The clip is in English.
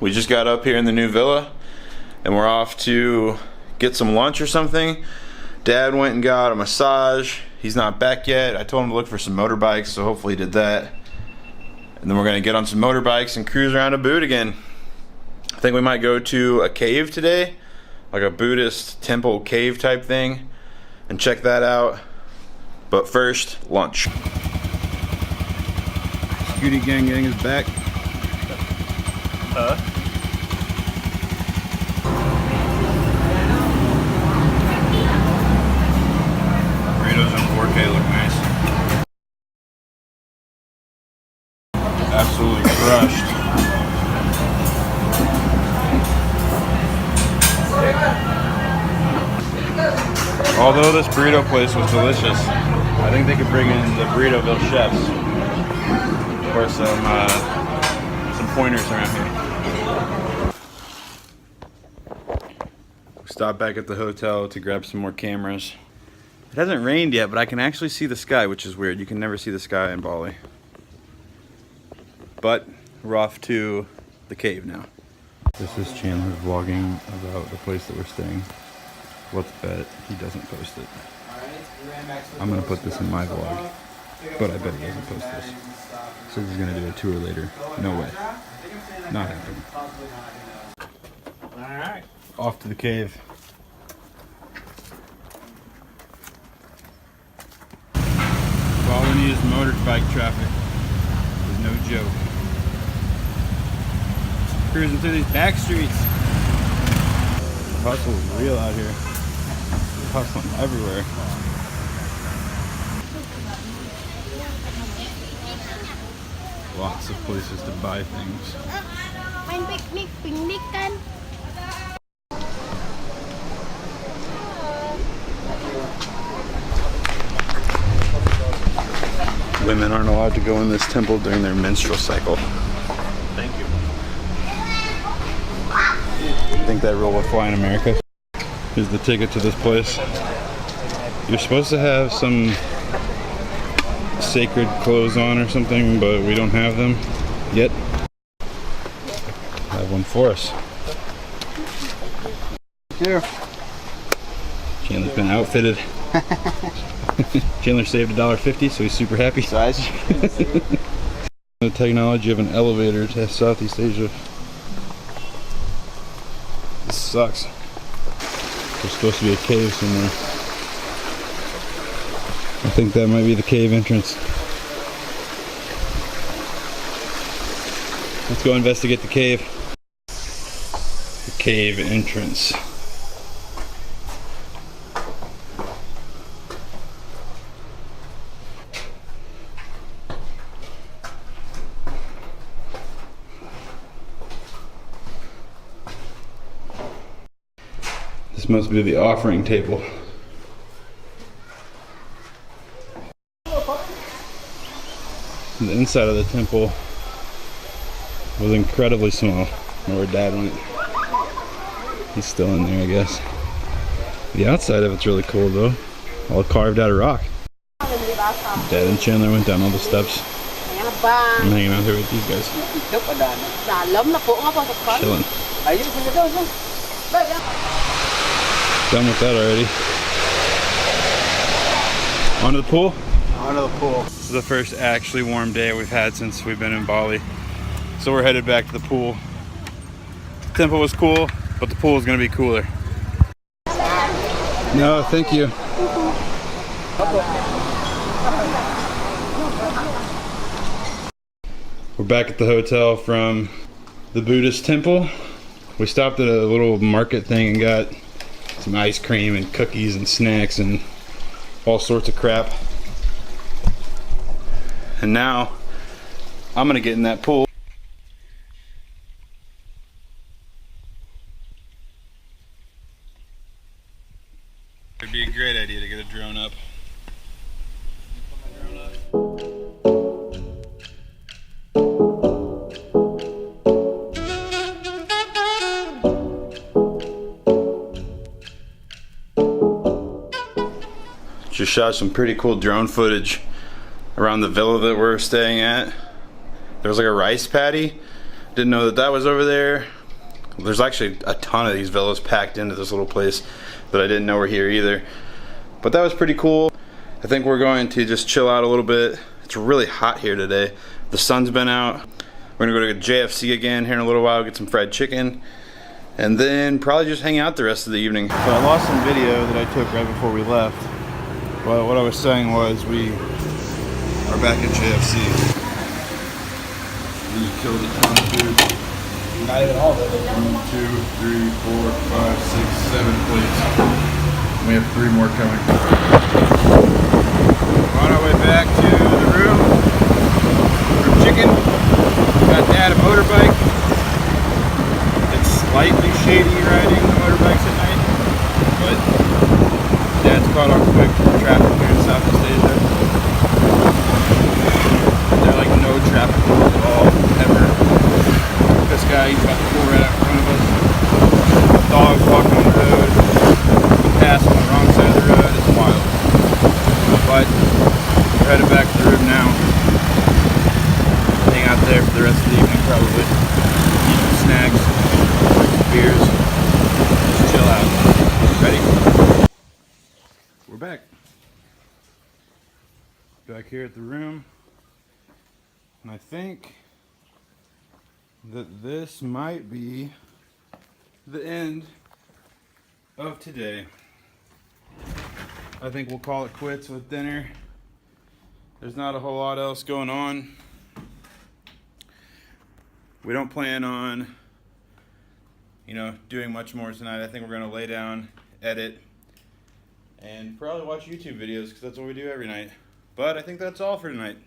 We just got up here in the new villa and we're off to get some lunch or something. Dad went and got a massage. He's not back yet. I told him to look for some motorbikes, so hopefully he did that. And then we're gonna get on some motorbikes and cruise around Ubud again. I think we might go to a cave today, like a Buddhist temple cave type thing, and check that out. But first, lunch. Scooty Gang Gang is back. Burritos in 4K look nice. Absolutely crushed. Although this burrito place was delicious, I think they could bring in the Burritoville chefs or some pointers around here. We stopped back at the hotel to grab some more cameras. It hasn't rained yet, but I can actually see the sky, which is weird. You can never see the sky in Bali. But we're off to the cave now. This is Chandler vlogging about the place that we're staying. Let's bet he doesn't post it. I'm gonna put this in my vlog, but I bet he doesn't post this. So he's gonna do a tour later. No way. Not happening. Alright. Off to the cave. All we need is motorbike traffic. There's no joke. Cruising through these back streets. The hustle is real out here. There's hustling everywhere. Lots of places to buy things. Main piknik kan. Women aren't allowed to go in this temple during their menstrual cycle. Thank you. I think that rule will fly in America. Here's the ticket to this place. You're supposed to have some sacred clothes on or something, but we don't have them yet. I have one for us. Here. Chandler's been outfitted. Chandler saved $1.50, so he's super happy. Size. The technology of an elevator to Southeast Asia. This sucks. There's supposed to be a cave somewhere. I think that might be the cave entrance. Let's go investigate the cave. The cave entrance. This must be the offering table. The inside of the temple was incredibly small. Where Dad went. He's still in there, I guess. The outside of it's really cool though. All carved out of rock. Dad and Chandler went down all the steps. I'm hanging out here with these guys. Chilling. Done with that already. On to the pool? On to the pool. This is the first actually warm day we've had since we've been in Bali. So we're headed back to the pool. The temple was cool, but the pool is gonna be cooler. No, thank you. We're back at the hotel from the Buddhist temple. We stopped at a little market thing and got some ice cream and cookies and snacks and all sorts of crap. And now I'm gonna get in that pool. It'd be a great idea to get a drone up. Just shot some pretty cool drone footage around the villa that we're staying at. There was like a rice paddy Didn't know that that was over there. There's actually a ton of these villas packed into this little place that I didn't know were here either. But that was pretty cool. I think we're going to just chill out a little bit. It's really hot here today. The sun's been out. We're gonna go to JFC again here in a little while, get some fried chicken, and then probably just hang out the rest of the evening. So I lost some video that I took right before we left. Well, what I was saying was we We're back at JFC. We just killed a ton of food. not even all of it. 1, 2, 3, 4, 5, 6, 7 plates. We have 3 more coming. We're on our way back to the room for chicken. Got Dad a motorbike. It's slightly shady riding the motorbikes at night, but Dad's caught on quick to the traffic here in Southeast Asia. There are like no traffic rules at all, ever. This guy, he's about to pull right out in front of us. Dogs walking on the road. Pass on the wrong side of the road. It's wild. But we're headed back to the room now. Hang out there for the rest of the evening probably. Eat some snacks, drink some beers, just chill out. Ready? We're back. Back here at the room. And I think that this might be the end of today. I think we'll call it quits with dinner. There's not a whole lot else going on. We don't plan on, doing much more tonight. I think we're gonna lay down, edit, and probably watch YouTube videos because that's what we do every night. But I think that's all for tonight.